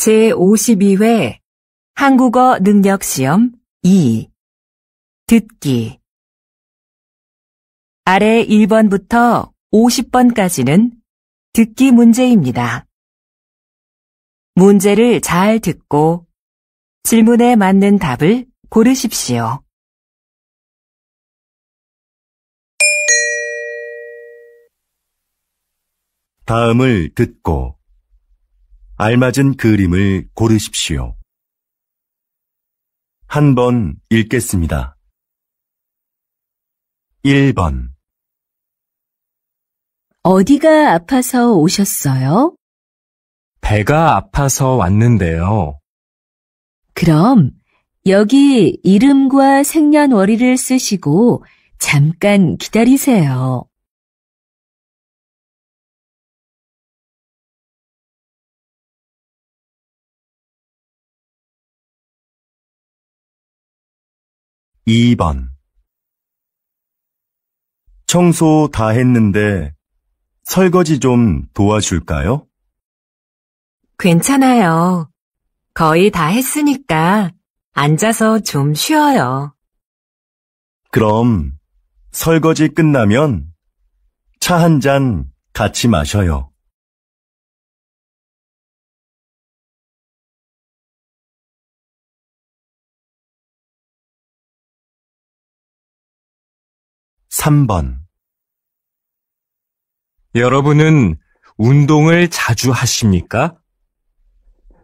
제52회 한국어 능력 시험 2 듣기 아래 1번부터 50번까지는 듣기 문제입니다. 문제를 잘 듣고 질문에 맞는 답을 고르십시오. 다음을 듣고 알맞은 그림을 고르십시오. 한 번 읽겠습니다. 1번 어디가 아파서 오셨어요? 배가 아파서 왔는데요. 그럼 여기 이름과 생년월일을 쓰시고 잠깐 기다리세요. 2번 청소 다 했는데 설거지 좀 도와줄까요? 괜찮아요. 거의 다 했으니까 앉아서 좀 쉬어요. 그럼 설거지 끝나면 차 한 잔 같이 마셔요. 3번 여러분은 운동을 자주 하십니까?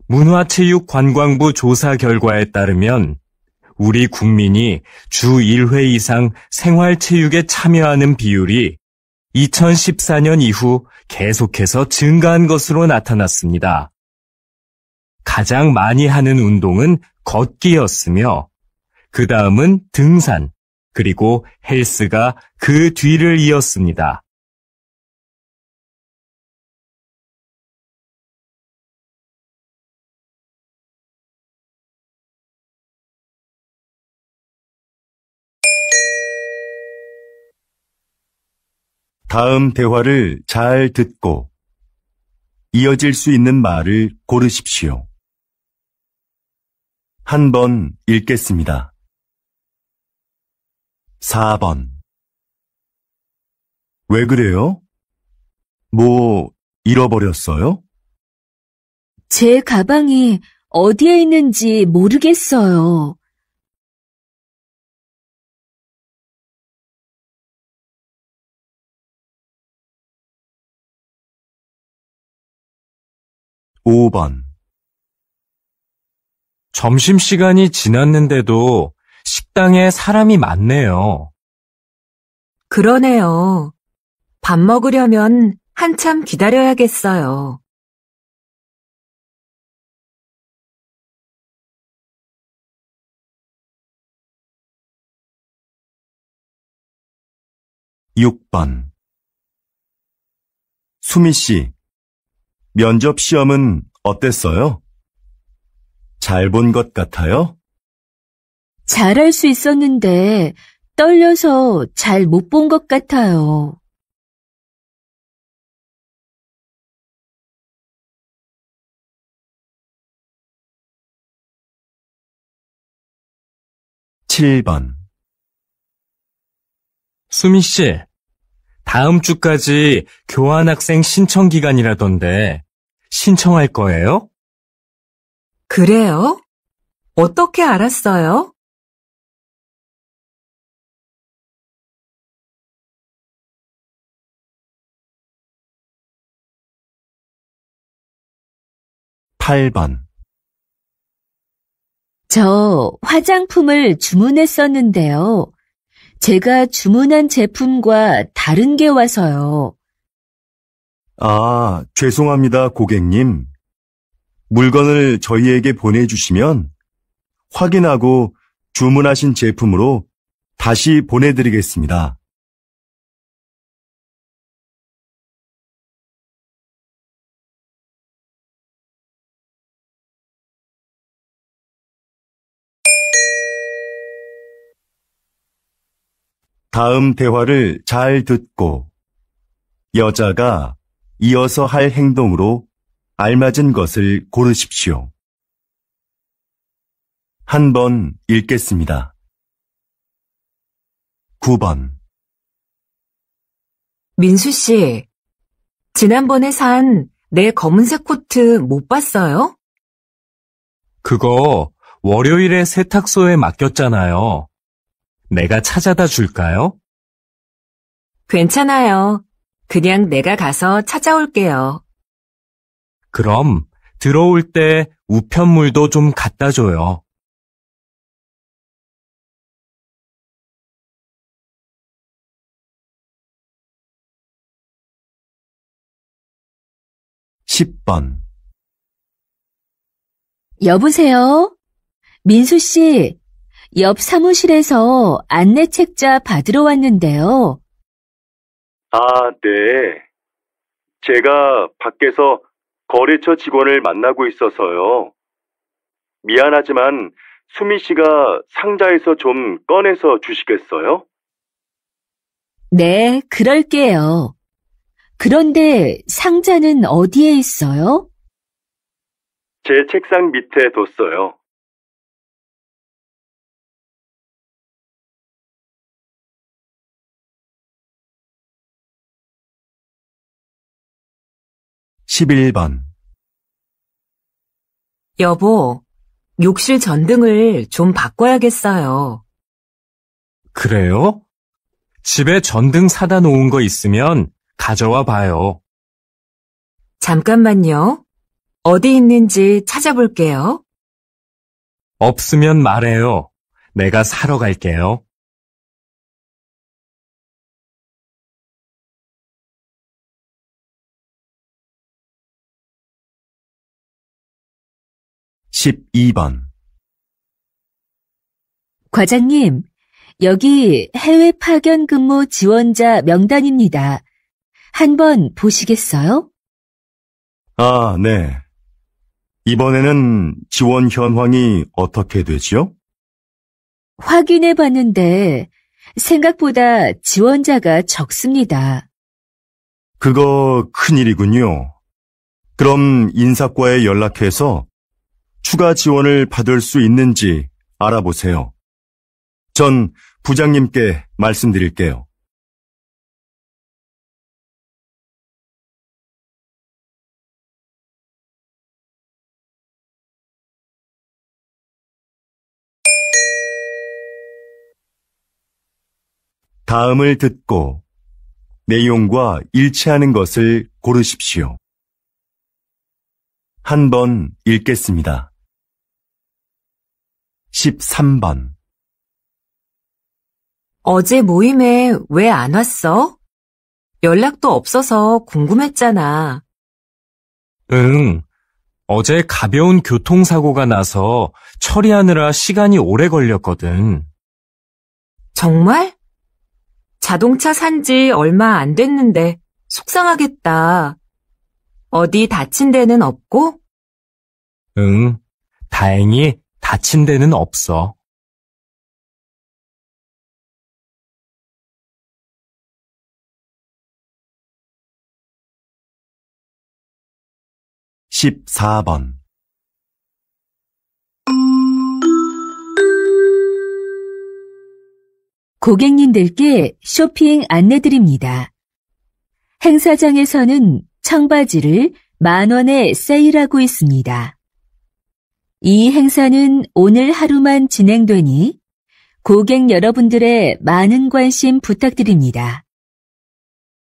문화체육관광부 조사 결과에 따르면 우리 국민이 주 1회 이상 생활체육에 참여하는 비율이 2014년 이후 계속해서 증가한 것으로 나타났습니다. 가장 많이 하는 운동은 걷기였으며 그 다음은 등산, 그리고 헬스가 그 뒤를 이었습니다. 다음 대화를 잘 듣고 이어질 수 있는 말을 고르십시오. 한 번 읽겠습니다. 4번 왜 그래요? 뭐 잃어버렸어요? 제 가방이 어디에 있는지 모르겠어요. 5번 점심시간이 지났는데도 식당에 사람이 많네요. 그러네요. 밥 먹으려면 한참 기다려야겠어요. 6번 수미 씨, 면접 시험은 어땠어요? 잘 본 것 같아요? 잘할 수 있었는데 떨려서 잘 못 본 것 같아요. 7번 수미 씨, 다음 주까지 교환학생 신청 기간이라던데 신청할 거예요? 그래요? 어떻게 알았어요? 8번 저 화장품을 주문했었는데요. 제가 주문한 제품과 다른 게 와서요. 아, 죄송합니다, 고객님. 물건을 저희에게 보내주시면 확인하고 주문하신 제품으로 다시 보내드리겠습니다. 다음 대화를 잘 듣고 여자가 이어서 할 행동으로 알맞은 것을 고르십시오. 한 번 읽겠습니다. 9번. 민수 씨, 지난번에 산 내 검은색 코트 못 봤어요? 그거 월요일에 세탁소에 맡겼잖아요. 내가 찾아다 줄까요? 괜찮아요. 그냥 내가 가서 찾아올게요. 그럼 들어올 때 우편물도 좀 갖다 줘요. 10번. 여보세요? 민수 씨, 옆 사무실에서 안내 책자 받으러 왔는데요. 아, 네. 제가 밖에서 거래처 직원을 만나고 있어서요. 미안하지만 수미 씨가 상자에서 좀 꺼내서 주시겠어요? 네, 그럴게요. 그런데 상자는 어디에 있어요? 제 책상 밑에 뒀어요. 11번. 여보, 욕실 전등을 좀 바꿔야겠어요. 그래요? 집에 전등 사다 놓은 거 있으면 가져와 봐요. 잠깐만요. 어디 있는지 찾아볼게요. 없으면 말해요. 내가 사러 갈게요. 12번. 과장님, 여기 해외 파견 근무 지원자 명단입니다. 한번 보시겠어요? 아, 네. 이번에는 지원 현황이 어떻게 되지요? 확인해 봤는데 생각보다 지원자가 적습니다. 그거 큰일이군요. 그럼 인사과에 연락해서 추가 지원을 받을 수 있는지 알아보세요. 전 부장님께 말씀드릴게요. '다음을 듣고 내용과 일치하는 것을 고르십시오. 한 번 읽겠습니다. 13번. 어제 모임에 왜 안 왔어? 연락도 없어서 궁금했잖아. 응. 어제 가벼운 교통사고가 나서 처리하느라 시간이 오래 걸렸거든. 정말? 자동차 산 지 얼마 안 됐는데 속상하겠다. 어디 다친 데는 없고? 응. 다행히 다친 데는 없어. 14번. 고객님들께 쇼핑 안내드립니다. 행사장에서는 청바지를 10,000원에 세일하고 있습니다. 이 행사는 오늘 하루만 진행되니 고객 여러분들의 많은 관심 부탁드립니다.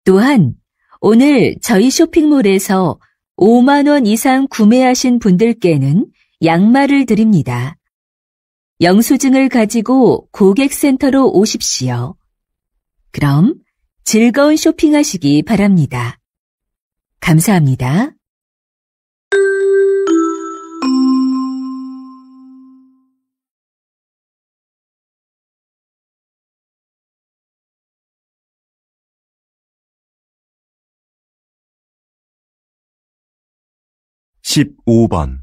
또한 오늘 저희 쇼핑몰에서 5만 원 이상 구매하신 분들께는 양말을 드립니다. 영수증을 가지고 고객센터로 오십시오. 그럼 즐거운 쇼핑하시기 바랍니다. 감사합니다. (15번)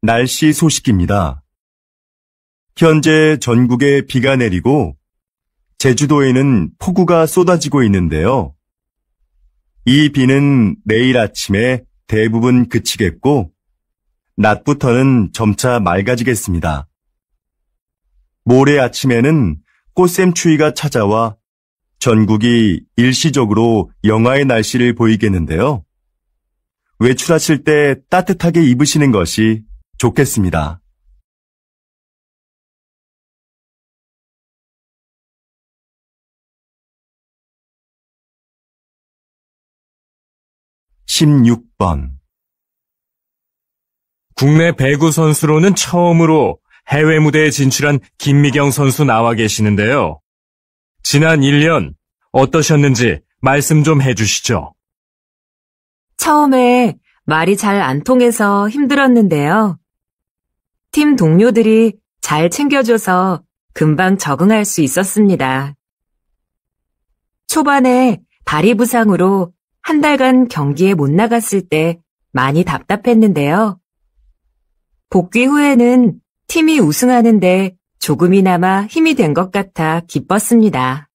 날씨 소식입니다. 현재 전국에 비가 내리고 제주도에는 폭우가 쏟아지고 있는데요. 이 비는 내일 아침에 대부분 그치겠고 낮부터는 점차 맑아지겠습니다. 모레 아침에는 꽃샘추위가 찾아와 전국이 일시적으로 영하의 날씨를 보이겠는데요. 외출하실 때 따뜻하게 입으시는 것이 좋겠습니다. (16번) 국내 배구 선수로는 처음으로 해외 무대에 진출한 김미경 선수 나와 계시는데요. 지난 1년 어떠셨는지 말씀 좀 해주시죠. 처음에 말이 잘 안 통해서 힘들었는데요. 팀 동료들이 잘 챙겨줘서 금방 적응할 수 있었습니다. 초반에 다리 부상으로 한 달간 경기에 못 나갔을 때 많이 답답했는데요. 복귀 후에는 팀이 우승하는데 조금이나마 힘이 된 것 같아 기뻤습니다.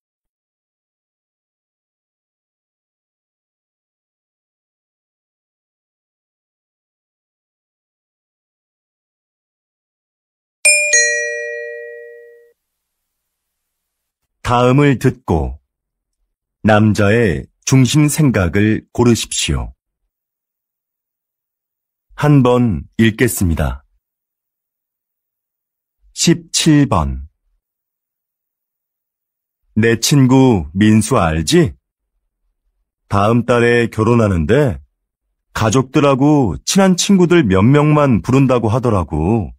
다음을 듣고 남자의 중심 생각을 고르십시오. 한 번 읽겠습니다. 17번. 내 친구 민수 알지? 다음 달에 결혼하는데 가족들하고 친한 친구들 몇 명만 부른다고 하더라고.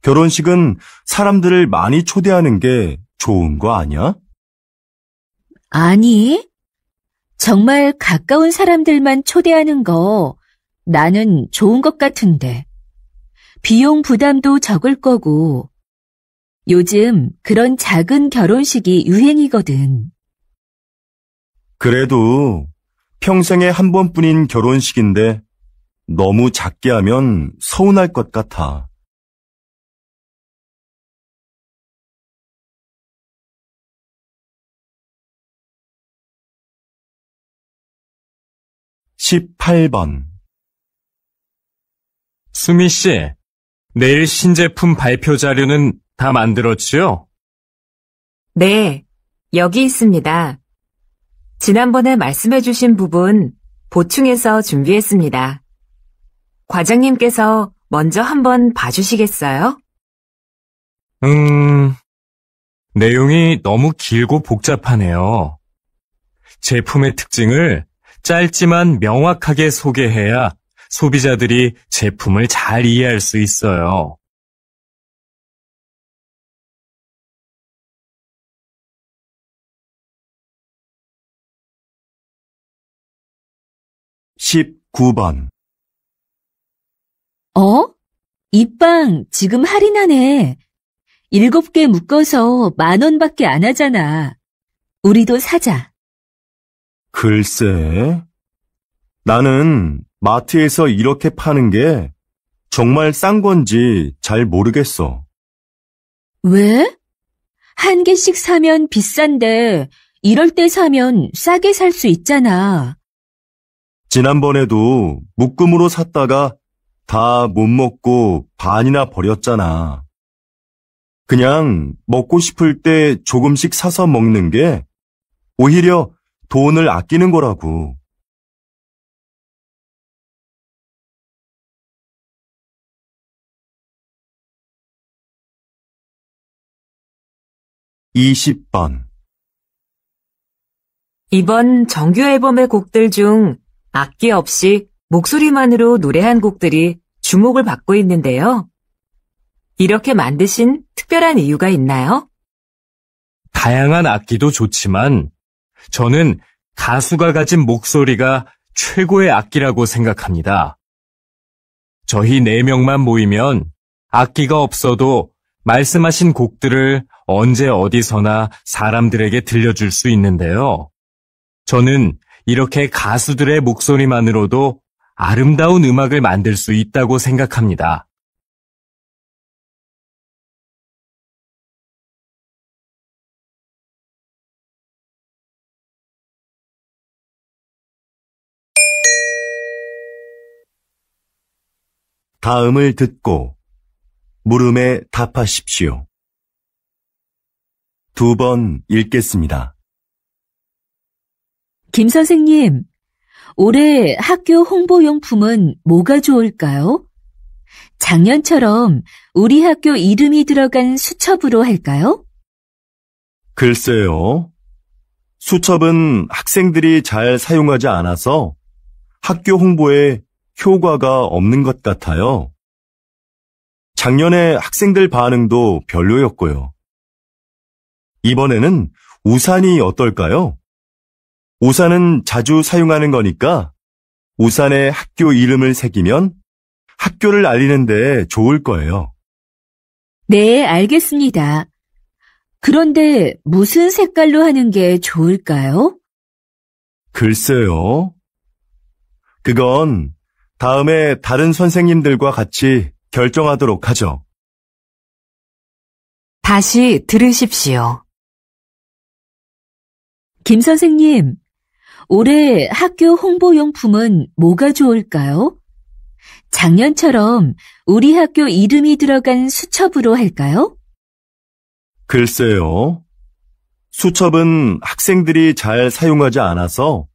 결혼식은 사람들을 많이 초대하는 게 좋은 거 아니야? 아니, 정말 가까운 사람들만 초대하는 거 나는 좋은 것 같은데. 비용 부담도 적을 거고. 요즘 그런 작은 결혼식이 유행이거든. 그래도 평생에 한 번뿐인 결혼식인데 너무 작게 하면 서운할 것 같아. 18번. 수미 씨, 내일 신제품 발표 자료는 다 만들었지요? 네, 여기 있습니다. 지난번에 말씀해주신 부분 보충해서 준비했습니다. 과장님께서 먼저 한번 봐주시겠어요? 내용이 너무 길고 복잡하네요. 제품의 특징을 짧지만 명확하게 소개해야 소비자들이 제품을 잘 이해할 수 있어요. (19번) 이 빵 지금 할인하네. 7개 묶어서 10,000원밖에 안 하잖아. 우리도 사자. 글쎄, 나는 마트에서 이렇게 파는 게 정말 싼 건지 잘 모르겠어. 왜? 한 개씩 사면 비싼데 이럴 때 사면 싸게 살 수 있잖아. 지난번에도 묶음으로 샀다가 다 못 먹고 반이나 버렸잖아. 그냥 먹고 싶을 때 조금씩 사서 먹는 게 오히려 돈을 아끼는 거라고. 20번. 이번 정규 앨범의 곡들 중 악기 없이 목소리만으로 노래한 곡들이 주목을 받고 있는데요. 이렇게 만드신 특별한 이유가 있나요? 다양한 악기도 좋지만 저는 가수가 가진 목소리가 최고의 악기라고 생각합니다. 저희 4명만 모이면 악기가 없어도 말씀하신 곡들을 언제 어디서나 사람들에게 들려줄 수 있는데요. 저는 이렇게 가수들의 목소리만으로도 아름다운 음악을 만들 수 있다고 생각합니다. 다음을 듣고 물음에 답하십시오. 2번 읽겠습니다. 김 선생님, 올해 학교 홍보용품은 뭐가 좋을까요? 작년처럼 우리 학교 이름이 들어간 수첩으로 할까요? 글쎄요. 수첩은 학생들이 잘 사용하지 않아서 학교 홍보에 효과가 없는 것 같아요. 작년에 학생들 반응도 별로였고요. 이번에는 우산이 어떨까요? 우산은 자주 사용하는 거니까 우산에 학교 이름을 새기면 학교를 알리는 데 좋을 거예요. 네, 알겠습니다. 그런데 무슨 색깔로 하는 게 좋을까요? 글쎄요. 그건 다음에 다른 선생님들과 같이 결정하도록 하죠. 다시 들으십시오. 김 선생님, 올해 학교 홍보용품은 뭐가 좋을까요? 작년처럼 우리 학교 이름이 들어간 수첩으로 할까요? 글쎄요. 수첩은 학생들이 잘 사용하지 않아서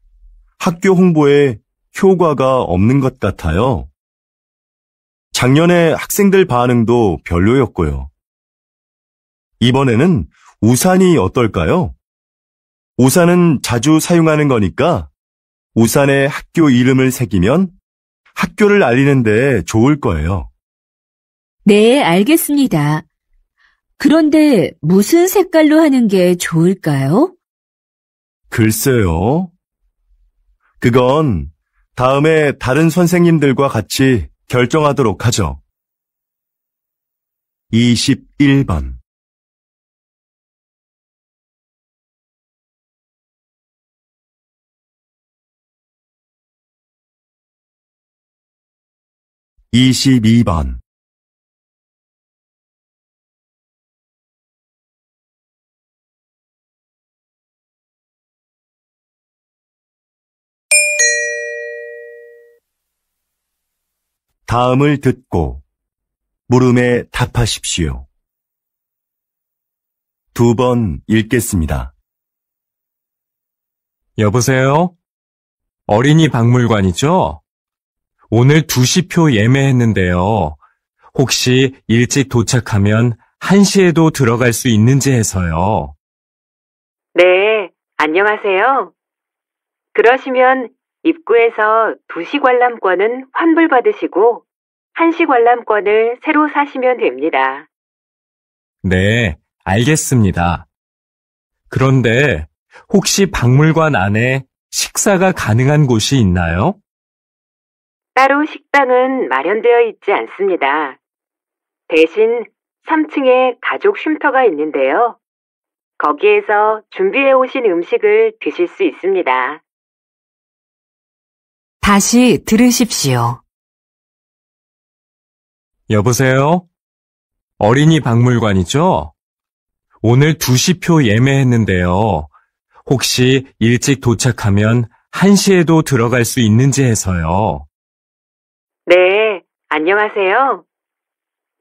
학교 홍보에 효과가 없는 것 같아요. 작년에 학생들 반응도 별로였고요. 이번에는 우산이 어떨까요? 우산은 자주 사용하는 거니까 우산에 학교 이름을 새기면 학교를 알리는 데 좋을 거예요. 네, 알겠습니다. 그런데 무슨 색깔로 하는 게 좋을까요? 글쎄요. 그건 다음에 다른 선생님들과 같이 결정하도록 하죠. 21번 22번 다음을 듣고 물음에 답하십시오. 2번 읽겠습니다. 여보세요? 어린이 박물관이죠? 오늘 2시표 예매했는데요. 혹시 일찍 도착하면 1시에도 들어갈 수 있는지 해서요. 네, 안녕하세요. 그러시면 입구에서 2시 관람권은 환불받으시고 1시 관람권을 새로 사시면 됩니다. 네, 알겠습니다. 그런데 혹시 박물관 안에 식사가 가능한 곳이 있나요? 따로 식당은 마련되어 있지 않습니다. 대신 3층에 가족 쉼터가 있는데요. 거기에서 준비해 오신 음식을 드실 수 있습니다. 다시 들으십시오. 여보세요? 어린이 박물관이죠? 오늘 2시표 예매했는데요. 혹시 일찍 도착하면 1시에도 들어갈 수 있는지 해서요. 네, 안녕하세요.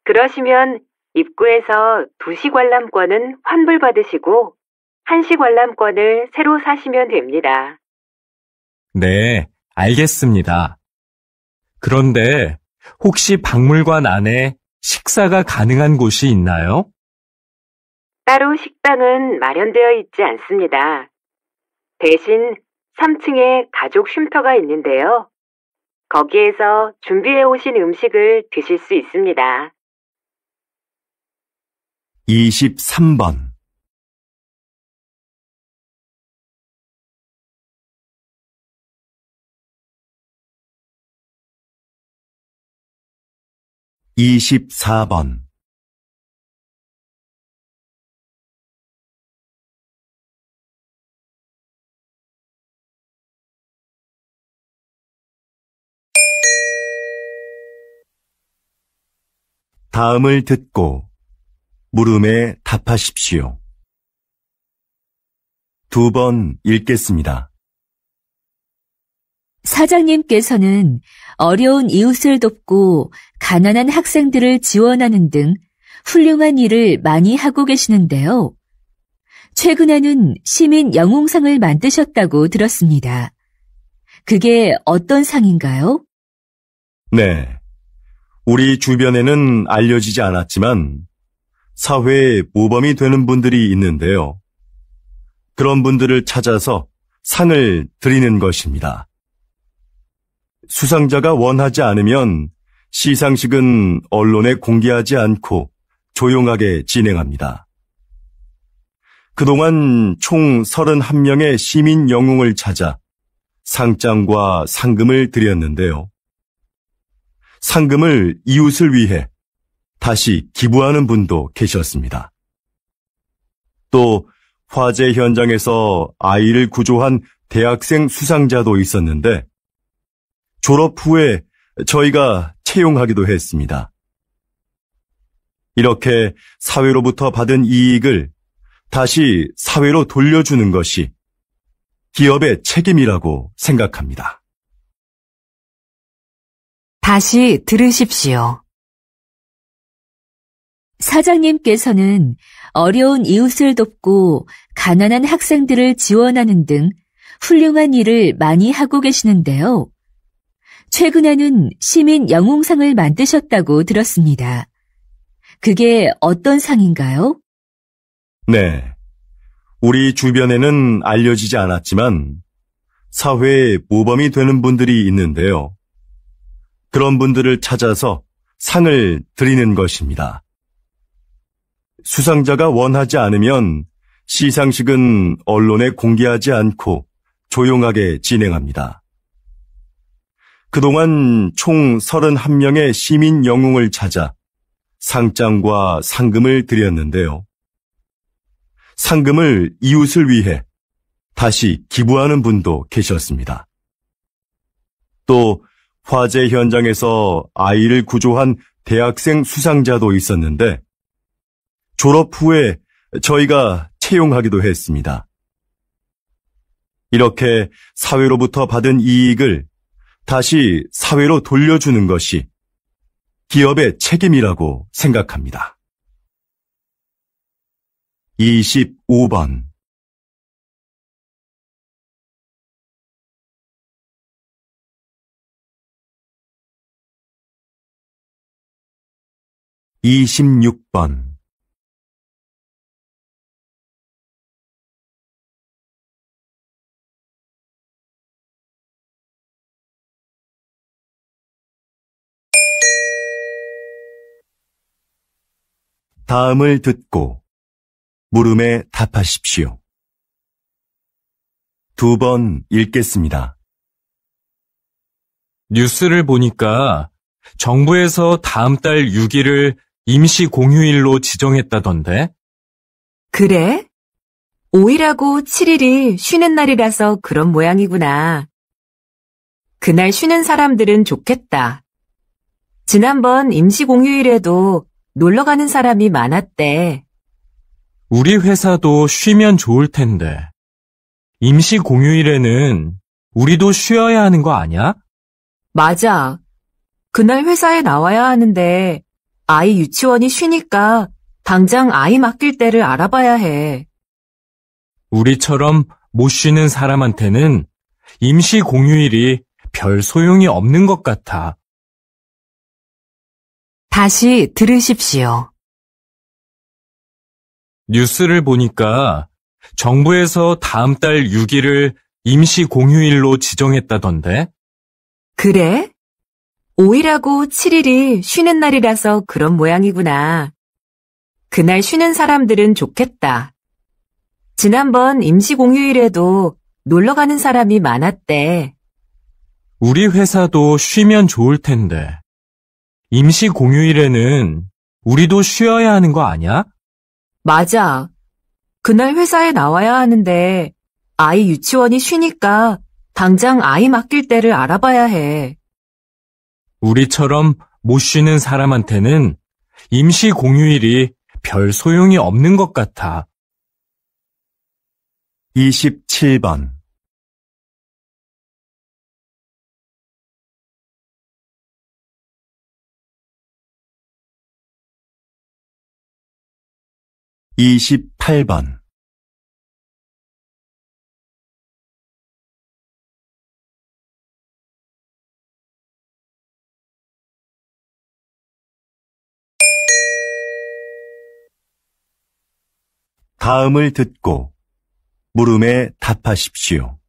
그러시면 입구에서 2시 관람권은 환불받으시고 1시 관람권을 새로 사시면 됩니다. 네, 알겠습니다. 그런데 혹시 박물관 안에 식사가 가능한 곳이 있나요? 따로 식당은 마련되어 있지 않습니다. 대신 3층에 가족 쉼터가 있는데요. 거기에서 준비해 오신 음식을 드실 수 있습니다. 23번 24번 다음을 듣고 물음에 답하십시오. 2번 읽겠습니다. 사장님께서는 어려운 이웃을 돕고 가난한 학생들을 지원하는 등 훌륭한 일을 많이 하고 계시는데요. 최근에는 시민 영웅상을 만드셨다고 들었습니다. 그게 어떤 상인가요? 네. 우리 주변에는 알려지지 않았지만 사회에 모범이 되는 분들이 있는데요. 그런 분들을 찾아서 상을 드리는 것입니다. 수상자가 원하지 않으면 시상식은 언론에 공개하지 않고 조용하게 진행합니다. 그동안 총 31명의 시민 영웅을 찾아 상장과 상금을 드렸는데요. 상금을 이웃을 위해 다시 기부하는 분도 계셨습니다. 또 화재 현장에서 아이를 구조한 대학생 수상자도 있었는데 졸업 후에 저희가 채용하기도 했습니다. 이렇게 사회로부터 받은 이익을 다시 사회로 돌려주는 것이 기업의 책임이라고 생각합니다. 다시 들으십시오. 사장님께서는 어려운 이웃을 돕고 가난한 학생들을 지원하는 등 훌륭한 일을 많이 하고 계시는데요. 최근에는 시민 영웅상을 만드셨다고 들었습니다. 그게 어떤 상인가요? 네. 우리 주변에는 알려지지 않았지만 사회에 모범이 되는 분들이 있는데요. 그런 분들을 찾아서 상을 드리는 것입니다. 수상자가 원하지 않으면 시상식은 언론에 공개하지 않고 조용하게 진행합니다. 그동안 총 31명의 시민 영웅을 찾아 상장과 상금을 드렸는데요. 상금을 이웃을 위해 다시 기부하는 분도 계셨습니다. 또 화재 현장에서 아이를 구조한 대학생 수상자도 있었는데 졸업 후에 저희가 채용하기도 했습니다. 이렇게 사회로부터 받은 이익을 다시 사회로 돌려주는 것이 기업의 책임이라고 생각합니다. 25번 26번 다음을 듣고 물음에 답하십시오. 2번 읽겠습니다. 뉴스를 보니까 정부에서 다음 달 6일을 임시 공휴일로 지정했다던데? 그래? 5일하고 7일이 쉬는 날이라서 그런 모양이구나. 그날 쉬는 사람들은 좋겠다. 지난번 임시 공휴일에도 놀러 가는 사람이 많았대. 우리 회사도 쉬면 좋을 텐데. 임시 공휴일에는 우리도 쉬어야 하는 거 아니야? 맞아. 그날 회사에 나와야 하는데 아이 유치원이 쉬니까 당장 아이 맡길 때를 알아봐야 해. 우리처럼 못 쉬는 사람한테는 임시 공휴일이 별 소용이 없는 것 같아. 다시 들으십시오. 뉴스를 보니까 정부에서 다음 달 6일을 임시 공휴일로 지정했다던데? 그래? 5일하고 7일이 쉬는 날이라서 그런 모양이구나. 그날 쉬는 사람들은 좋겠다. 지난번 임시 공휴일에도 놀러 가는 사람이 많았대. 우리 회사도 쉬면 좋을 텐데. 임시 공휴일에는 우리도 쉬어야 하는 거 아니야? 맞아. 그날 회사에 나와야 하는데 아이 유치원이 쉬니까 당장 아이 맡길 때를 알아봐야 해. 우리처럼 못 쉬는 사람한테는 임시 공휴일이 별 소용이 없는 것 같아. 27번 28번. 다음을 듣고 물음에 답하십시오.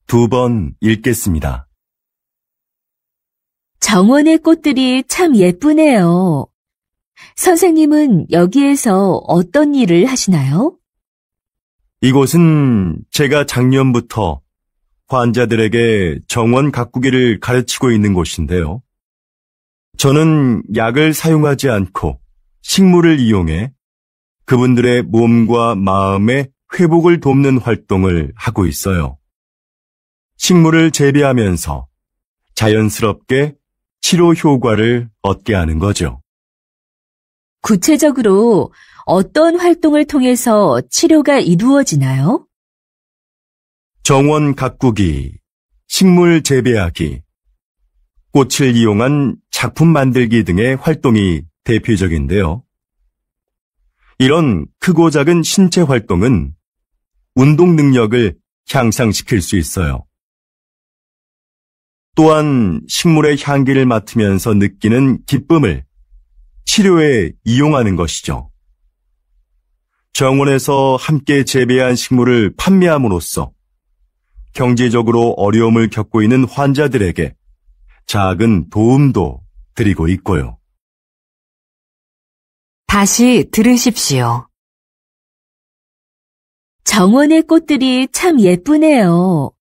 2번 읽겠습니다. 정원의 꽃들이 참 예쁘네요. 선생님은 여기에서 어떤 일을 하시나요? 이곳은 제가 작년부터 환자들에게 정원 가꾸기를 가르치고 있는 곳인데요. 저는 약을 사용하지 않고 식물을 이용해 그분들의 몸과 마음의 회복을 돕는 활동을 하고 있어요. 식물을 재배하면서 자연스럽게 치료 효과를 얻게 하는 거죠. 구체적으로 어떤 활동을 통해서 치료가 이루어지나요? 정원 가꾸기, 식물 재배하기, 꽃을 이용한 작품 만들기 등의 활동이 대표적인데요. 이런 크고 작은 신체 활동은 운동 능력을 향상시킬 수 있어요. 또한 식물의 향기를 맡으면서 느끼는 기쁨을 치료에 이용하는 것이죠. 정원에서 함께 재배한 식물을 판매함으로써 경제적으로 어려움을 겪고 있는 환자들에게 작은 도움도 드리고 있고요. 다시 들으십시오. 정원의 꽃들이 참 예쁘네요.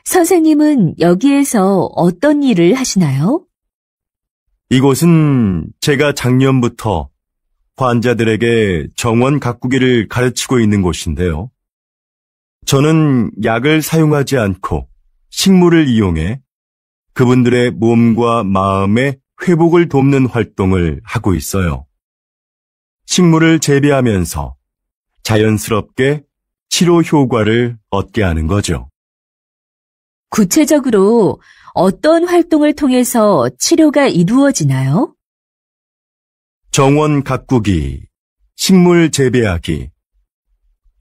선생님은 여기에서 어떤 일을 하시나요? 이곳은 제가 작년부터 환자들에게 정원 가꾸기를 가르치고 있는 곳인데요. 저는 약을 사용하지 않고 식물을 이용해 그분들의 몸과 마음의 회복을 돕는 활동을 하고 있어요. 식물을 재배하면서 자연스럽게 치료 효과를 얻게 하는 거죠. 구체적으로 어떤 활동을 통해서 치료가 이루어지나요? 정원 가꾸기, 식물 재배하기,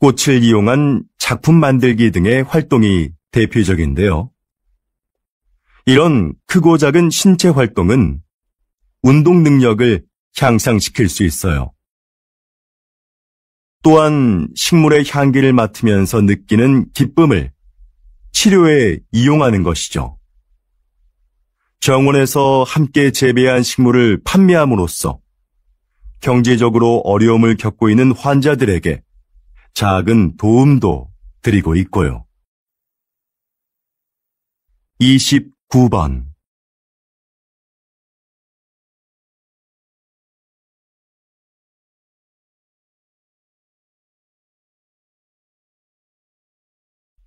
꽃을 이용한 작품 만들기 등의 활동이 대표적인데요. 이런 크고 작은 신체 활동은 운동 능력을 향상시킬 수 있어요. 또한 식물의 향기를 맡으면서 느끼는 기쁨을 치료에 이용하는 것이죠. 정원에서 함께 재배한 식물을 판매함으로써 경제적으로 어려움을 겪고 있는 환자들에게 작은 도움도 드리고 있고요. 29번.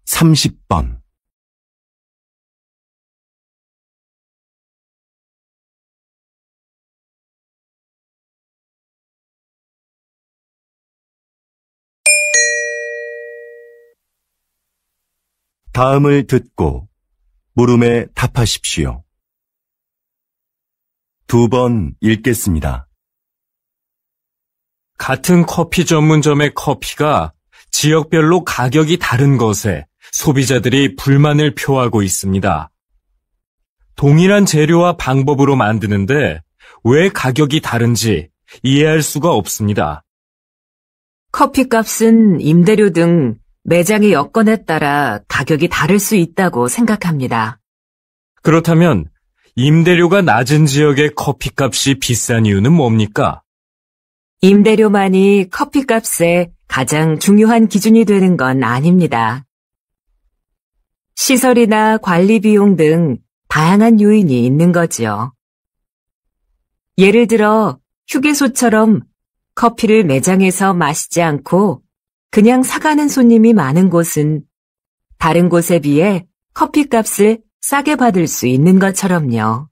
(30번) 다음을 듣고 물음에 답하십시오. 2번 읽겠습니다. 같은 커피 전문점의 커피가 지역별로 가격이 다른 것에 소비자들이 불만을 표하고 있습니다. 동일한 재료와 방법으로 만드는데 왜 가격이 다른지 이해할 수가 없습니다. 커피값은 임대료 등 매장의 여건에 따라 가격이 다를 수 있다고 생각합니다. 그렇다면 임대료가 낮은 지역의 커피값이 비싼 이유는 뭡니까? 임대료만이 커피값의 가장 중요한 기준이 되는 건 아닙니다. 시설이나 관리 비용 등 다양한 요인이 있는 거지요. 예를 들어 휴게소처럼 커피를 매장에서 마시지 않고 그냥 사가는 손님이 많은 곳은 다른 곳에 비해 커피값을 싸게 받을 수 있는 것처럼요.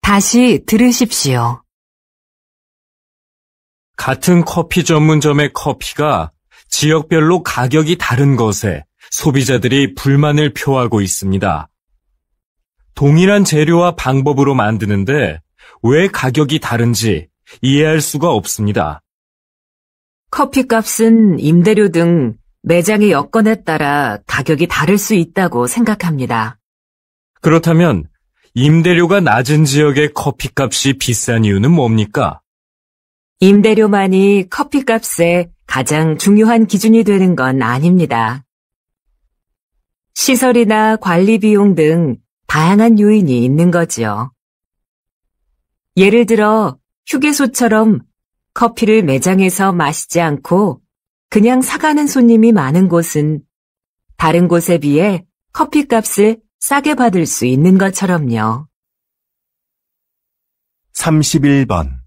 다시 들으십시오. 같은 커피 전문점의 커피가 지역별로 가격이 다른 것에 소비자들이 불만을 표하고 있습니다. 동일한 재료와 방법으로 만드는데 왜 가격이 다른지 이해할 수가 없습니다. 커피값은 임대료 등 매장의 여건에 따라 가격이 다를 수 있다고 생각합니다. 그렇다면 임대료가 낮은 지역의 커피값이 비싼 이유는 뭡니까? 임대료만이 커피값의 가장 중요한 기준이 되는 건 아닙니다. 시설이나 관리 비용 등 다양한 요인이 있는 거지요. 예를 들어 휴게소처럼 커피를 매장에서 마시지 않고 그냥 사가는 손님이 많은 곳은 다른 곳에 비해 커피값을 싸게 받을 수 있는 것처럼요. 31번.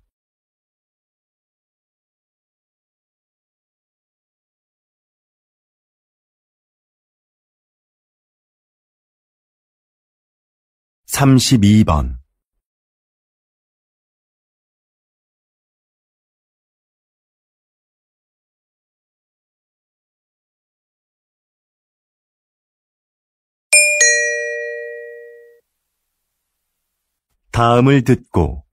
32번. '다음을 듣고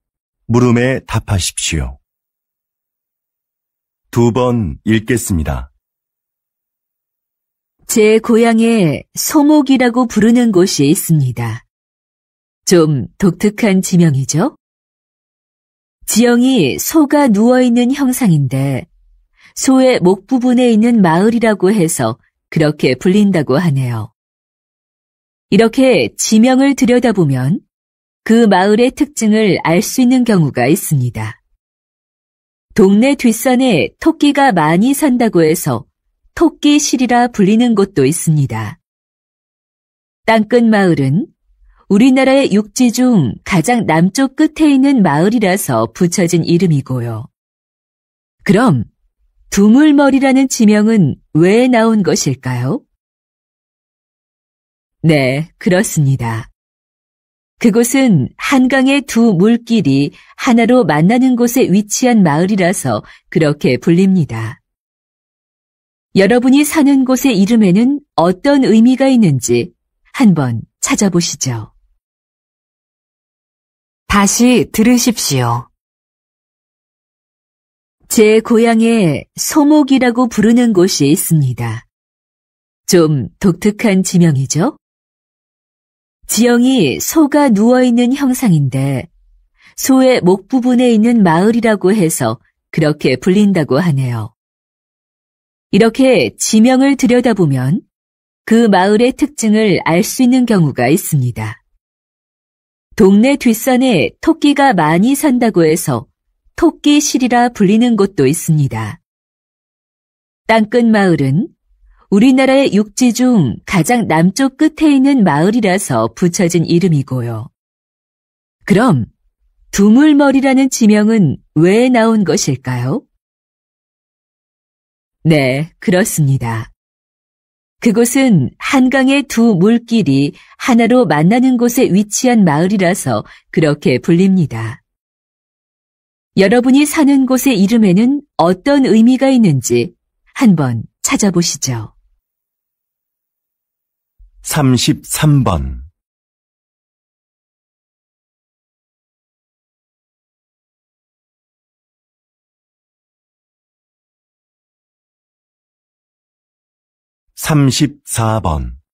물음에 답하십시오. 2번 읽겠습니다. 제 고향에 소목이라고 부르는 곳이 있습니다. 좀 독특한 지명이죠? 지형이 소가 누워있는 형상인데 소의 목 부분에 있는 마을이라고 해서 그렇게 불린다고 하네요. 이렇게 지명을 들여다보면 그 마을의 특징을 알 수 있는 경우가 있습니다. 동네 뒷산에 토끼가 많이 산다고 해서 토끼실이라 불리는 곳도 있습니다. 땅끝 마을은 우리나라의 육지 중 가장 남쪽 끝에 있는 마을이라서 붙여진 이름이고요. 그럼 두물머리라는 지명은 왜 나온 것일까요? 네, 그렇습니다. 그곳은 한강의 두 물길이 하나로 만나는 곳에 위치한 마을이라서 그렇게 불립니다. 여러분이 사는 곳의 이름에는 어떤 의미가 있는지 한번 찾아보시죠. 다시 들으십시오. 제 고향에 소목이라고 부르는 곳이 있습니다. 좀 독특한 지명이죠? 지형이 소가 누워있는 형상인데 소의 목 부분에 있는 마을이라고 해서 그렇게 불린다고 하네요. 이렇게 지명을 들여다보면 그 마을의 특징을 알 수 있는 경우가 있습니다. 동네 뒷산에 토끼가 많이 산다고 해서 토끼실이라 불리는 곳도 있습니다. 땅끝 마을은 우리나라의 육지 중 가장 남쪽 끝에 있는 마을이라서 붙여진 이름이고요. 그럼 두물머리라는 지명은 왜 나온 것일까요? 네, 그렇습니다. 그곳은 한강의 두 물길이 하나로 만나는 곳에 위치한 마을이라서 그렇게 불립니다. 여러분이 사는 곳의 이름에는 어떤 의미가 있는지 한번 찾아보시죠. 33번. 34번.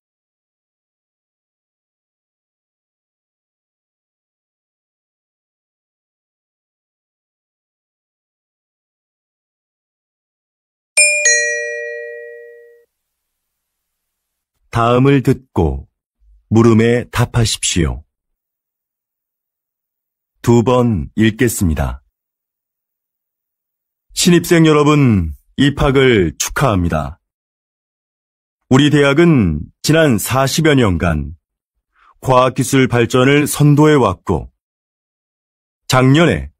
'다음을 듣고 물음에 답하십시오. 2번 읽겠습니다. 신입생 여러분, 입학을 축하합니다. 우리 대학은 지난 40여 년간 과학기술 발전을 선도해왔고, 작년에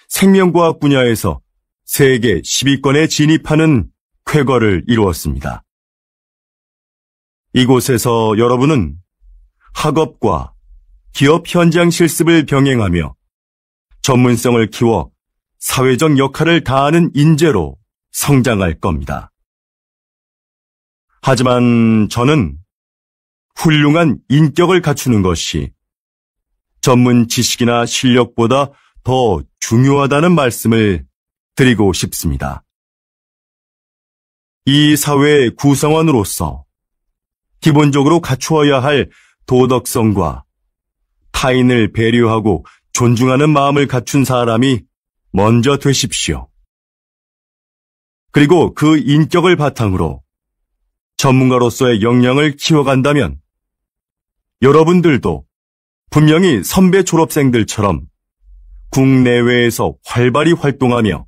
생명과학 분야에서 세계 10위권에 진입하는 쾌거를 이루었습니다. 이곳에서 여러분은 학업과 기업 현장 실습을 병행하며 전문성을 키워 사회적 역할을 다하는 인재로 성장할 겁니다. 하지만 저는 훌륭한 인격을 갖추는 것이 전문 지식이나 실력보다 더 중요하다는 말씀을 드리고 싶습니다. 이 사회의 구성원으로서 기본적으로 갖추어야 할 도덕성과 타인을 배려하고 존중하는 마음을 갖춘 사람이 먼저 되십시오. 그리고 그 인격을 바탕으로 전문가로서의 역량을 키워간다면 여러분들도 분명히 선배 졸업생들처럼 국내외에서 활발히 활동하며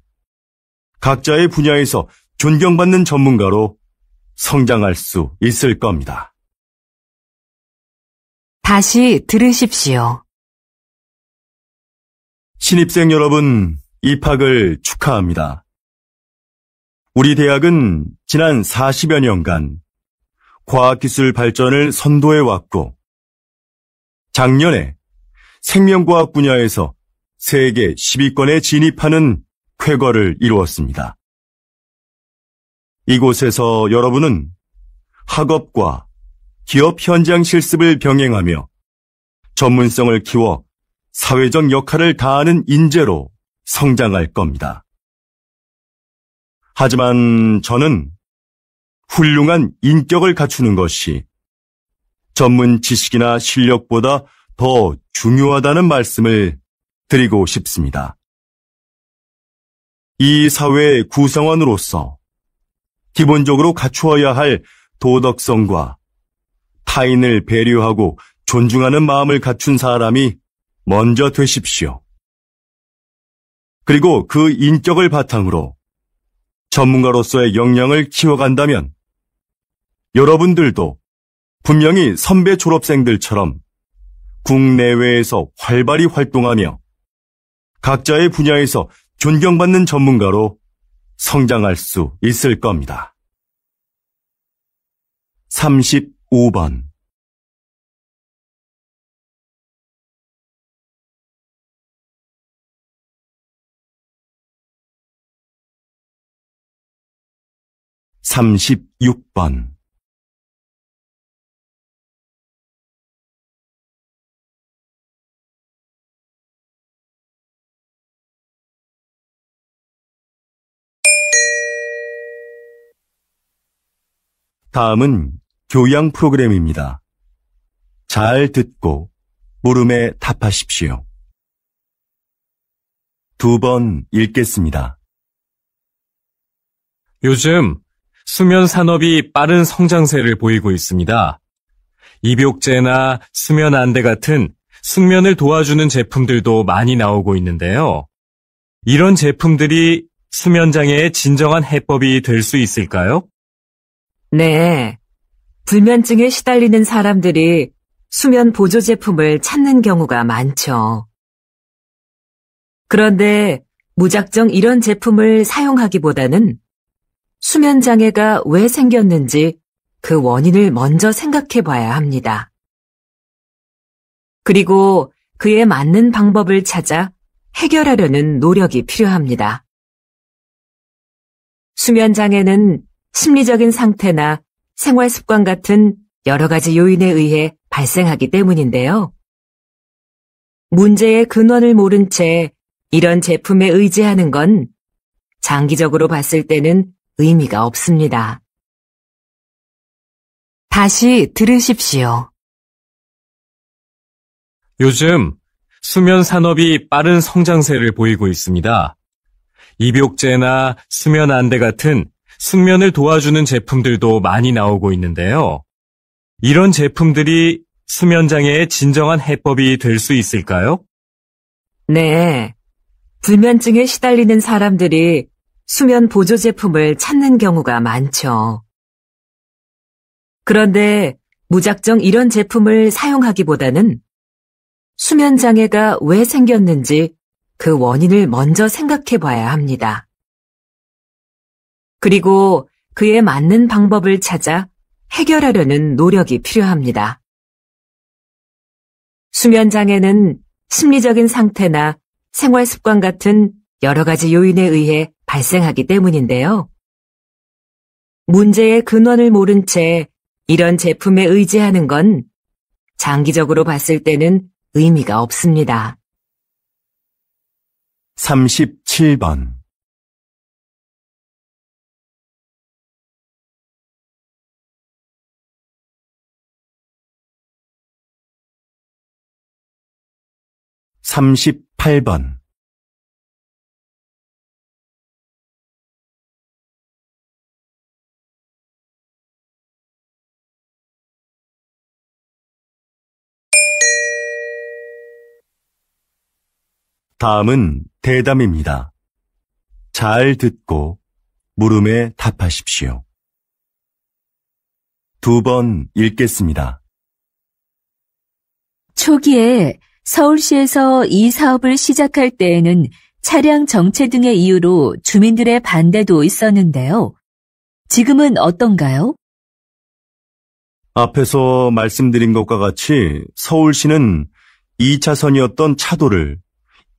각자의 분야에서 존경받는 전문가로 성장할 수 있을 겁니다. 다시 들으십시오. 신입생 여러분, 입학을 축하합니다. 우리 대학은 지난 40여 년간 과학기술 발전을 선도해왔고, 작년에 생명과학 분야에서 세계 10위권에 진입하는 쾌거를 이루었습니다. 이곳에서 여러분은 학업과 기업 현장 실습을 병행하며 전문성을 키워 사회적 역할을 다하는 인재로 성장할 겁니다. 하지만 저는 훌륭한 인격을 갖추는 것이 전문 지식이나 실력보다 더 중요하다는 말씀을 드리고 싶습니다. 이 사회의 구성원으로서 기본적으로 갖추어야 할 도덕성과 타인을 배려하고 존중하는 마음을 갖춘 사람이 먼저 되십시오. 그리고 그 인격을 바탕으로 전문가로서의 역량을 키워간다면 여러분들도 분명히 선배 졸업생들처럼 국내외에서 활발히 활동하며 각자의 분야에서 존경받는 전문가로 성장할 수 있을 겁니다. 35번 36번 다음은 교양 프로그램입니다. 잘 듣고 물음에 답하십시오. 2번 읽겠습니다. 요즘 수면 산업이 빠른 성장세를 보이고 있습니다. 입욕제나 수면 안대 같은 숙면을 도와주는 제품들도 많이 나오고 있는데요. 이런 제품들이 수면 장애의 진정한 해법이 될 수 있을까요? 네. 불면증에 시달리는 사람들이 수면 보조 제품을 찾는 경우가 많죠. 그런데 무작정 이런 제품을 사용하기보다는 수면 장애가 왜 생겼는지 그 원인을 먼저 생각해 봐야 합니다. 그리고 그에 맞는 방법을 찾아 해결하려는 노력이 필요합니다. 수면 장애는 심리적인 상태나 생활 습관 같은 여러 가지 요인에 의해 발생하기 때문인데요. 문제의 근원을 모른 채 이런 제품에 의지하는 건 장기적으로 봤을 때는 의미가 없습니다. 다시 들으십시오. 요즘 수면 산업이 빠른 성장세를 보이고 있습니다. 입욕제나 수면 안대 같은 숙면을 도와주는 제품들도 많이 나오고 있는데요. 이런 제품들이 수면 장애의 진정한 해법이 될 수 있을까요? 네. 불면증에 시달리는 사람들이 수면 보조 제품을 찾는 경우가 많죠. 그런데 무작정 이런 제품을 사용하기보다는 수면 장애가 왜 생겼는지 그 원인을 먼저 생각해 봐야 합니다. 그리고 그에 맞는 방법을 찾아 해결하려는 노력이 필요합니다. 수면 장애는 심리적인 상태나 생활 습관 같은 여러 가지 요인에 의해 발생하기 때문인데요. 문제의 근원을 모른 채 이런 제품에 의지하는 건 장기적으로 봤을 때는 의미가 없습니다. 37번 38번 다음은 대담입니다. 잘 듣고 물음에 답하십시오. 2번 읽겠습니다. 초기에 서울시에서 이 사업을 시작할 때에는 차량 정체 등의 이유로 주민들의 반대도 있었는데요. 지금은 어떤가요? 앞에서 말씀드린 것과 같이 서울시는 2차선이었던 차도를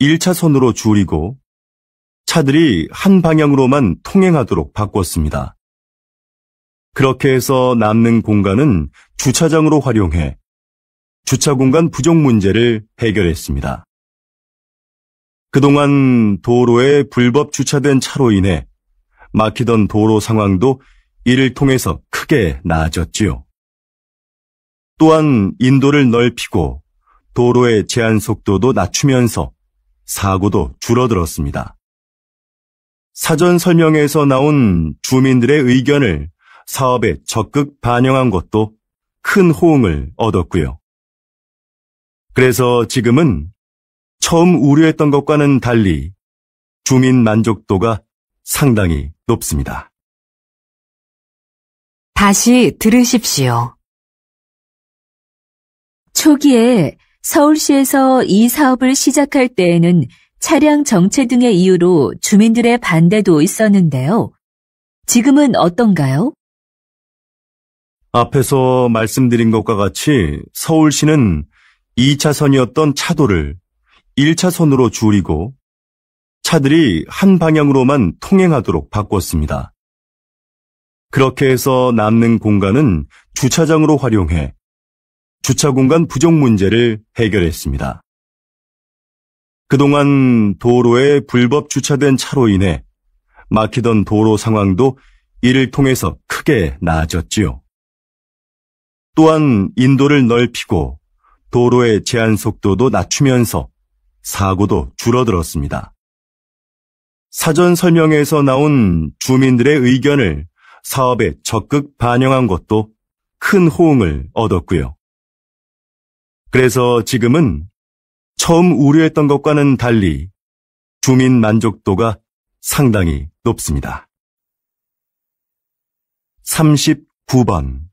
1차선으로 줄이고 차들이 한 방향으로만 통행하도록 바꿨습니다. 그렇게 해서 남는 공간은 주차장으로 활용해 주차 공간 부족 문제를 해결했습니다. 그동안 도로에 불법 주차된 차로 인해 막히던 도로 상황도 이를 통해서 크게 나아졌지요. 또한 인도를 넓히고 도로의 제한 속도도 낮추면서 사고도 줄어들었습니다. 사전 설명회에서 나온 주민들의 의견을 사업에 적극 반영한 것도 큰 호응을 얻었고요. 그래서 지금은 처음 우려했던 것과는 달리 주민 만족도가 상당히 높습니다. 다시 들으십시오. 초기에 서울시에서 이 사업을 시작할 때에는 차량 정체 등의 이유로 주민들의 반대도 있었는데요. 지금은 어떤가요? 앞에서 말씀드린 것과 같이 서울시는 2차선이었던 차도를 1차선으로 줄이고 차들이 한 방향으로만 통행하도록 바꿨습니다. 그렇게 해서 남는 공간은 주차장으로 활용해 주차 공간 부족 문제를 해결했습니다. 그동안 도로에 불법 주차된 차로 인해 막히던 도로 상황도 이를 통해서 크게 나아졌지요. 또한 인도를 넓히고 도로의 제한 속도도 낮추면서 사고도 줄어들었습니다. 사전 설명회에서 나온 주민들의 의견을 사업에 적극 반영한 것도 큰 호응을 얻었고요. 그래서 지금은 처음 우려했던 것과는 달리 주민 만족도가 상당히 높습니다. 39번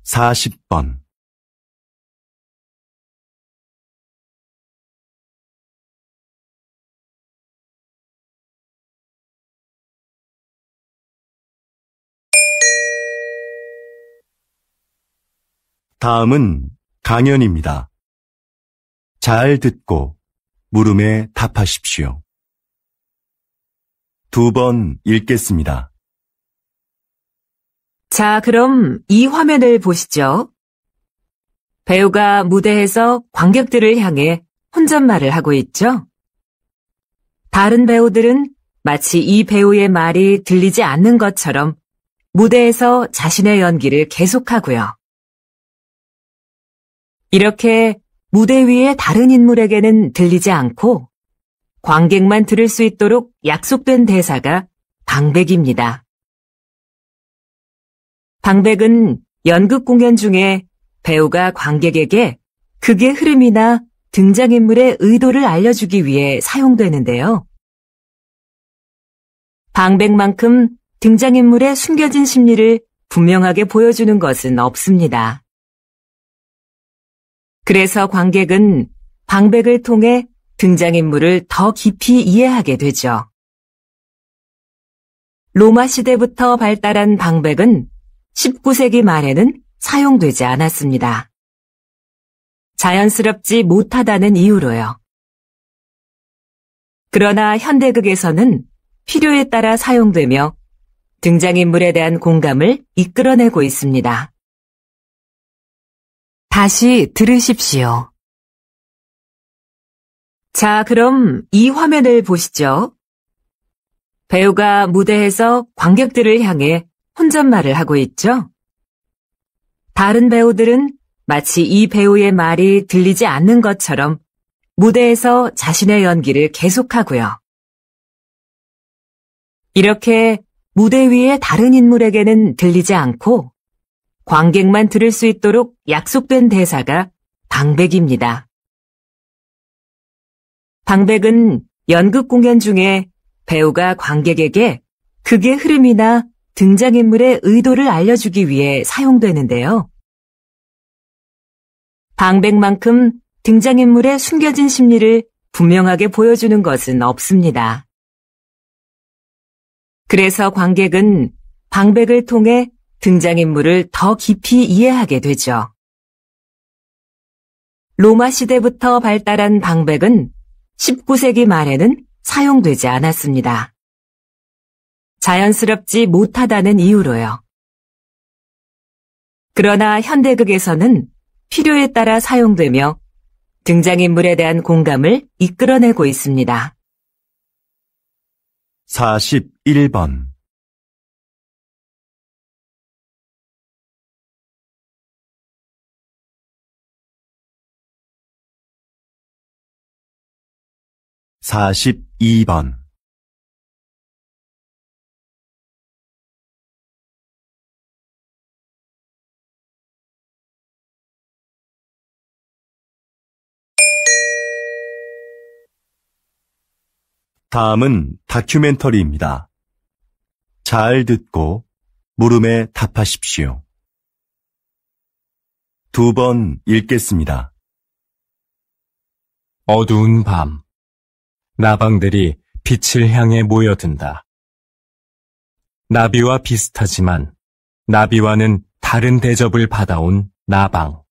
40번 다음은 강연입니다. 잘 듣고 물음에 답하십시오. 2번 읽겠습니다. 자, 그럼 이 화면을 보시죠. 배우가 무대에서 관객들을 향해 혼잣말을 하고 있죠. 다른 배우들은 마치 이 배우의 말이 들리지 않는 것처럼 무대에서 자신의 연기를 계속하고요. 이렇게 무대 위의 다른 인물에게는 들리지 않고 관객만 들을 수 있도록 약속된 대사가 방백입니다. 방백은 연극 공연 중에 배우가 관객에게 극의 흐름이나 등장인물의 의도를 알려주기 위해 사용되는데요. 방백만큼 등장인물의 숨겨진 심리를 분명하게 보여주는 것은 없습니다. 그래서 관객은 방백을 통해 등장인물을 더 깊이 이해하게 되죠. 로마 시대부터 발달한 방백은 19세기 말에는 사용되지 않았습니다. 자연스럽지 못하다는 이유로요. 그러나 현대극에서는 필요에 따라 사용되며 등장인물에 대한 공감을 이끌어내고 있습니다. 다시 들으십시오. 자, 그럼 이 화면을 보시죠. 배우가 무대에서 관객들을 향해 혼잣말을 하고 있죠. 다른 배우들은 마치 이 배우의 말이 들리지 않는 것처럼 무대에서 자신의 연기를 계속하고요. 이렇게 무대 위의 다른 인물에게는 들리지 않고 관객만 들을 수 있도록 약속된 대사가 방백입니다. 방백은 연극 공연 중에 배우가 관객에게 극의 흐름이나 등장인물의 의도를 알려주기 위해 사용되는데요. 방백만큼 등장인물의 숨겨진 심리를 분명하게 보여주는 것은 없습니다. 그래서 관객은 방백을 통해 등장인물을 더 깊이 이해하게 되죠. 로마 시대부터 발달한 방백은 19세기 말에는 사용되지 않았습니다. 자연스럽지 못하다는 이유로요. 그러나 현대극에서는 필요에 따라 사용되며 등장인물에 대한 공감을 이끌어내고 있습니다. 41번 42번 '다음은 다큐멘터리입니다. 잘 듣고 물음에 답하십시오. 2번 읽겠습니다. 어두운 밤, 나방들이 빛을 향해 모여든다. 나비와 비슷하지만 나비와는 다른 대접을 받아온 나방.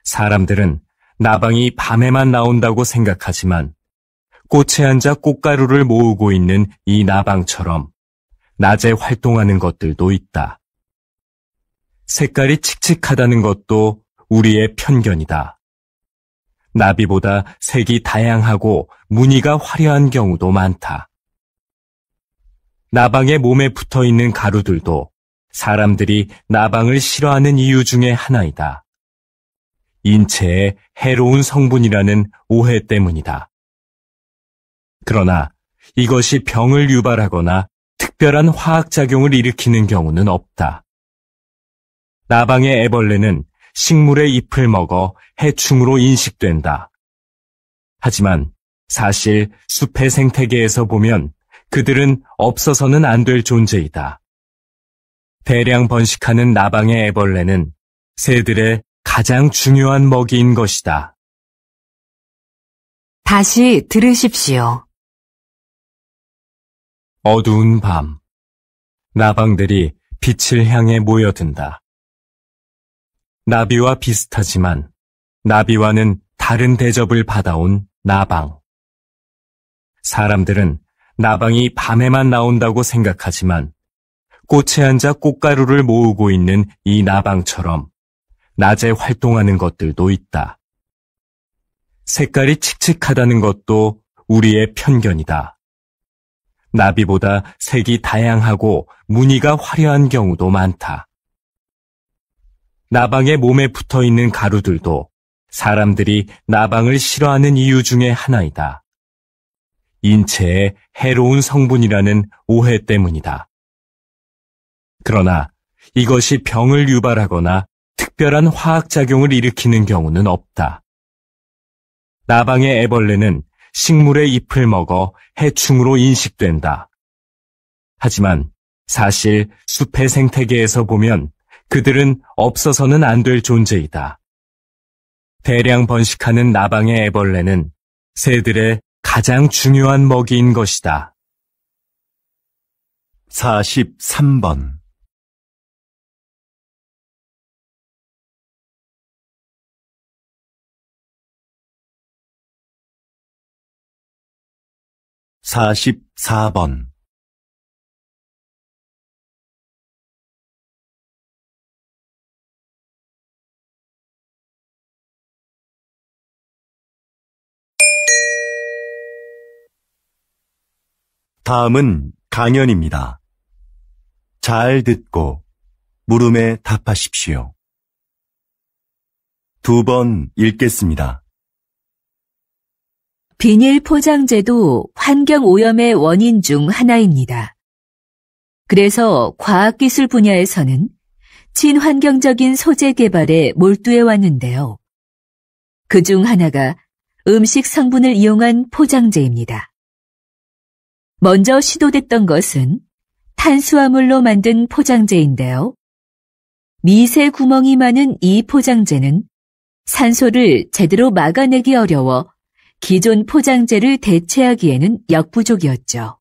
사람들은 나방이 밤에만 나온다고 생각하지만 꽃에 앉아 꽃가루를 모으고 있는 이 나방처럼 낮에 활동하는 것들도 있다. 색깔이 칙칙하다는 것도 우리의 편견이다. 나비보다 색이 다양하고 무늬가 화려한 경우도 많다. 나방의 몸에 붙어 있는 가루들도 사람들이 나방을 싫어하는 이유 중에 하나이다. 인체에 해로운 성분이라는 오해 때문이다. 그러나 이것이 병을 유발하거나 특별한 화학작용을 일으키는 경우는 없다. 나방의 애벌레는 식물의 잎을 먹어 해충으로 인식된다. 하지만 사실 숲의 생태계에서 보면 그들은 없어서는 안 될 존재이다. 대량 번식하는 나방의 애벌레는 새들의 가장 중요한 먹이인 것이다. 다시 들으십시오. 어두운 밤, 나방들이 빛을 향해 모여든다. 나비와 비슷하지만 나비와는 다른 대접을 받아온 나방. 사람들은 나방이 밤에만 나온다고 생각하지만 꽃에 앉아 꽃가루를 모으고 있는 이 나방처럼 낮에 활동하는 것들도 있다. 색깔이 칙칙하다는 것도 우리의 편견이다. 나비보다 색이 다양하고 무늬가 화려한 경우도 많다. 나방의 몸에 붙어 있는 가루들도 사람들이 나방을 싫어하는 이유 중에 하나이다. 인체에 해로운 성분이라는 오해 때문이다. 그러나 이것이 병을 유발하거나 특별한 화학작용을 일으키는 경우는 없다. 나방의 애벌레는 식물의 잎을 먹어 해충으로 인식된다. 하지만 사실 숲의 생태계에서 보면 그들은 없어서는 안 될 존재이다. 대량 번식하는 나방의 애벌레는 새들의 가장 중요한 먹이인 것이다. 43번 44번 다음은 강연입니다. 잘 듣고 물음에 답하십시오. 2번 읽겠습니다. 비닐 포장재도 환경오염의 원인 중 하나입니다. 그래서 과학기술 분야에서는 친환경적인 소재 개발에 몰두해 왔는데요. 그중 하나가 음식 성분을 이용한 포장재입니다. 먼저 시도됐던 것은 탄수화물로 만든 포장재인데요. 미세 구멍이 많은 이 포장재는 산소를 제대로 막아내기 어려워 기존 포장재를 대체하기에는 역부족이었죠.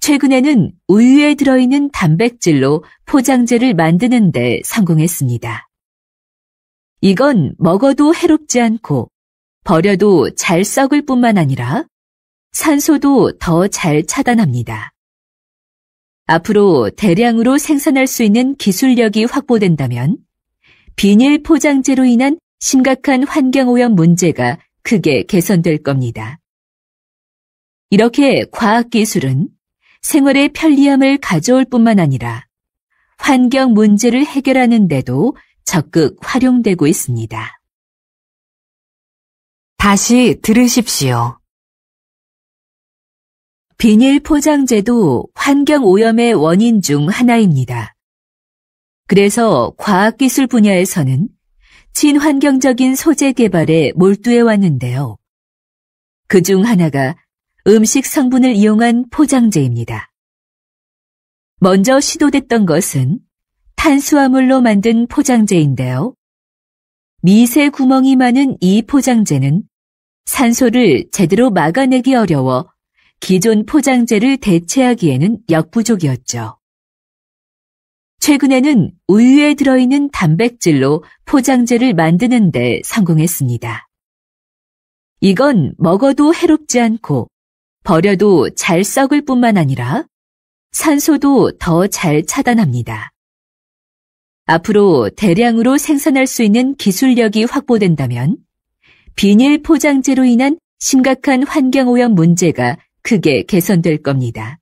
최근에는 우유에 들어있는 단백질로 포장재를 만드는 데 성공했습니다. 이건 먹어도 해롭지 않고 버려도 잘 썩을 뿐만 아니라 산소도 더 잘 차단합니다. 앞으로 대량으로 생산할 수 있는 기술력이 확보된다면 비닐 포장재로 인한 심각한 환경오염 문제가 크게 개선될 겁니다. 이렇게 과학기술은 생활의 편리함을 가져올 뿐만 아니라 환경 문제를 해결하는 데도 적극 활용되고 있습니다. 다시 들으십시오. 비닐 포장재도 환경오염의 원인 중 하나입니다. 그래서 과학기술 분야에서는 친환경적인 소재 개발에 몰두해 왔는데요. 그중 하나가 음식 성분을 이용한 포장재입니다. 먼저 시도됐던 것은 탄수화물로 만든 포장재인데요. 미세 구멍이 많은 이 포장재는 산소를 제대로 막아내기 어려워 기존 포장재를 대체하기에는 역부족이었죠. 최근에는 우유에 들어있는 단백질로 포장재를 만드는 데 성공했습니다. 이건 먹어도 해롭지 않고 버려도 잘 썩을 뿐만 아니라 산소도 더 잘 차단합니다. 앞으로 대량으로 생산할 수 있는 기술력이 확보된다면 비닐 포장재로 인한 심각한 환경오염 문제가 크게 개선될 겁니다.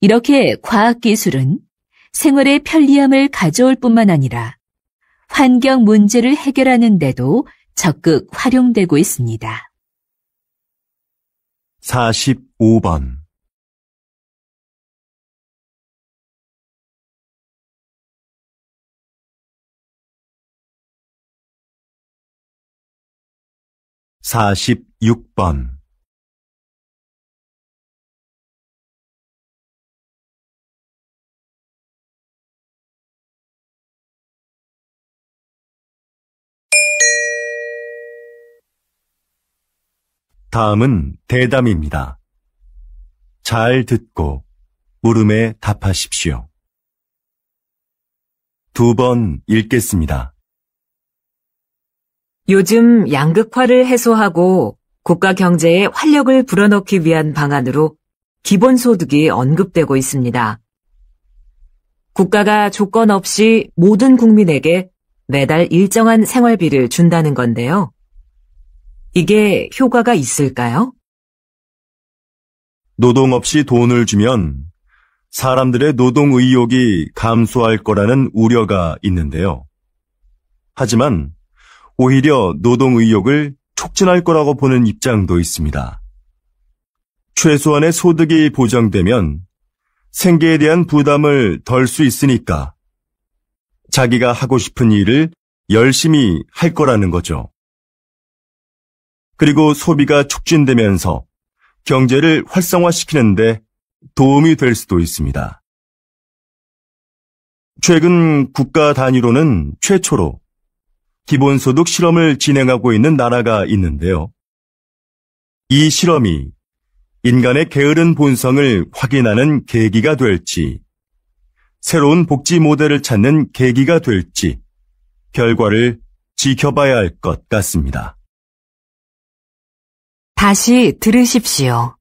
이렇게 과학기술은 생활의 편리함을 가져올 뿐만 아니라 환경 문제를 해결하는 데도 적극 활용되고 있습니다. 45번 46번 다음은 대담입니다. 잘 듣고 물음에 답하십시오. 2번 읽겠습니다. 요즘 양극화를 해소하고 국가 경제에 활력을 불어넣기 위한 방안으로 기본소득이 언급되고 있습니다. 국가가 조건 없이 모든 국민에게 매달 일정한 생활비를 준다는 건데요. 이게 효과가 있을까요? 노동 없이 돈을 주면 사람들의 노동 의욕이 감소할 거라는 우려가 있는데요. 하지만 오히려 노동 의욕을 촉진할 거라고 보는 입장도 있습니다. 최소한의 소득이 보장되면 생계에 대한 부담을 덜 수 있으니까 자기가 하고 싶은 일을 열심히 할 거라는 거죠. 그리고 소비가 촉진되면서 경제를 활성화시키는데 도움이 될 수도 있습니다. 최근 국가 단위로는 최초로 기본소득 실험을 진행하고 있는 나라가 있는데요. 이 실험이 인간의 게으른 본성을 확인하는 계기가 될지, 새로운 복지 모델을 찾는 계기가 될지 결과를 지켜봐야 할 것 같습니다. 다시 들으십시오.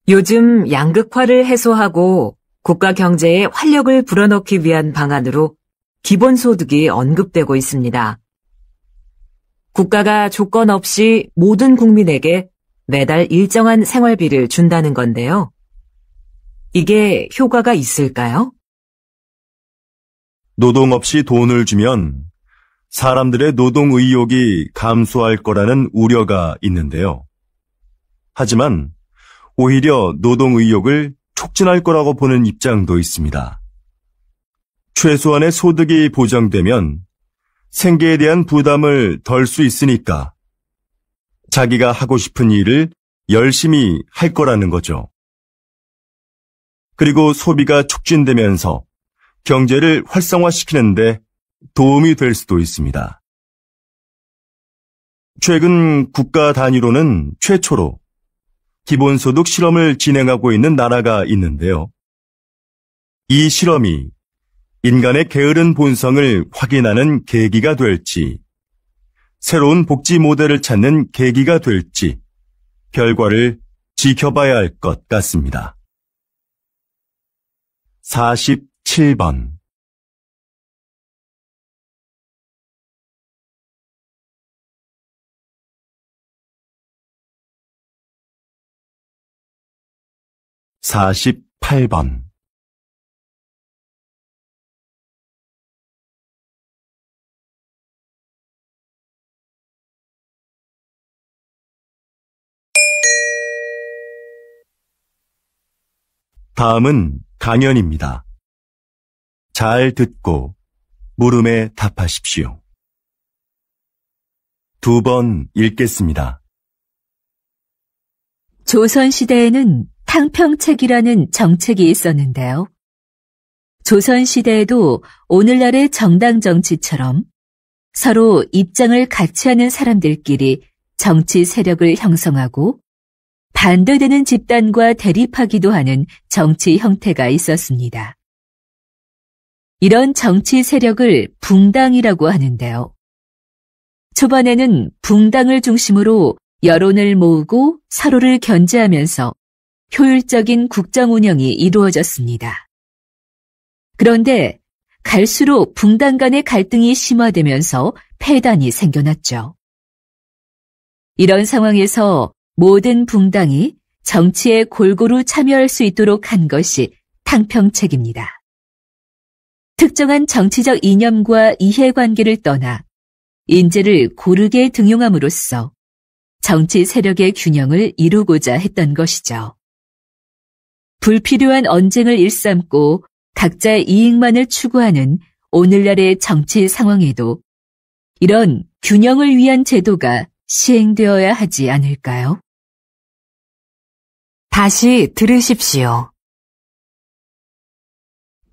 요즘 양극화를 해소하고 국가 경제에 활력을 불어넣기 위한 방안으로 기본소득이 언급되고 있습니다. 국가가 조건 없이 모든 국민에게 매달 일정한 생활비를 준다는 건데요. 이게 효과가 있을까요? 노동 없이 돈을 주면 사람들의 노동 의욕이 감소할 거라는 우려가 있는데요. 하지만 오히려 노동 의욕을 촉진할 거라고 보는 입장도 있습니다. 최소한의 소득이 보장되면 생계에 대한 부담을 덜 수 있으니까 자기가 하고 싶은 일을 열심히 할 거라는 거죠. 그리고 소비가 촉진되면서 경제를 활성화시키는데 도움이 될 수도 있습니다. 최근 국가 단위로는 최초로 기본소득 실험을 진행하고 있는 나라가 있는데요. 이 실험이 인간의 게으른 본성을 확인하는 계기가 될지, 새로운 복지 모델을 찾는 계기가 될지 결과를 지켜봐야 할 것 같습니다. 47번 48번 다음은 강연입니다. 잘 듣고 물음에 답하십시오. 2번 읽겠습니다. 조선시대에는 탕평책이라는 정책이 있었는데요. 조선시대에도 오늘날의 정당 정치처럼 서로 입장을 같이 하는 사람들끼리 정치 세력을 형성하고 반대되는 집단과 대립하기도 하는 정치 형태가 있었습니다. 이런 정치 세력을 붕당이라고 하는데요. 초반에는 붕당을 중심으로 여론을 모으고 서로를 견제하면서 효율적인 국정 운영이 이루어졌습니다. 그런데 갈수록 붕당 간의 갈등이 심화되면서 폐단이 생겨났죠. 이런 상황에서 모든 붕당이 정치에 골고루 참여할 수 있도록 한 것이 탕평책입니다. 특정한 정치적 이념과 이해관계를 떠나 인재를 고르게 등용함으로써 정치 세력의 균형을 이루고자 했던 것이죠. 불필요한 언쟁을 일삼고 각자의 이익만을 추구하는 오늘날의 정치 상황에도 이런 균형을 위한 제도가 시행되어야 하지 않을까요? 다시 들으십시오.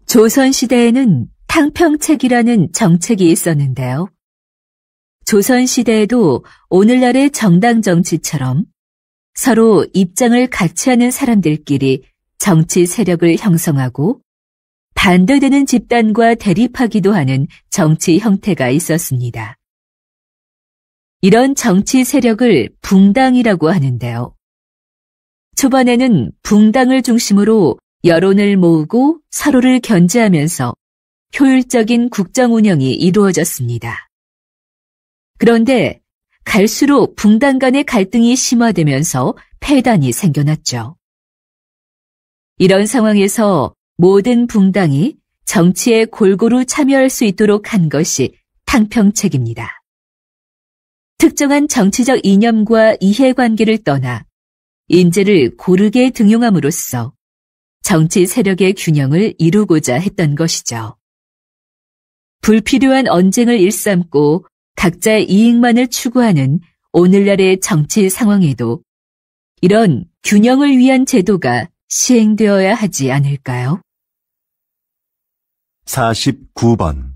조선시대에는 탕평책이라는 정책이 있었는데요. 조선시대에도 오늘날의 정당 정치처럼 서로 입장을 같이 하는 사람들끼리 정치 세력을 형성하고 반대되는 집단과 대립하기도 하는 정치 형태가 있었습니다. 이런 정치 세력을 붕당이라고 하는데요. 초반에는 붕당을 중심으로 여론을 모으고 서로를 견제하면서 효율적인 국정 운영이 이루어졌습니다. 그런데 갈수록 붕당 간의 갈등이 심화되면서 폐단이 생겨났죠. 이런 상황에서 모든 붕당이 정치에 골고루 참여할 수 있도록 한 것이 탕평책입니다. 특정한 정치적 이념과 이해관계를 떠나 인재를 고르게 등용함으로써 정치 세력의 균형을 이루고자 했던 것이죠. 불필요한 언쟁을 일삼고 각자의 이익만을 추구하는 오늘날의 정치 상황에도 이런 균형을 위한 제도가 시행되어야 하지 않을까요? 49번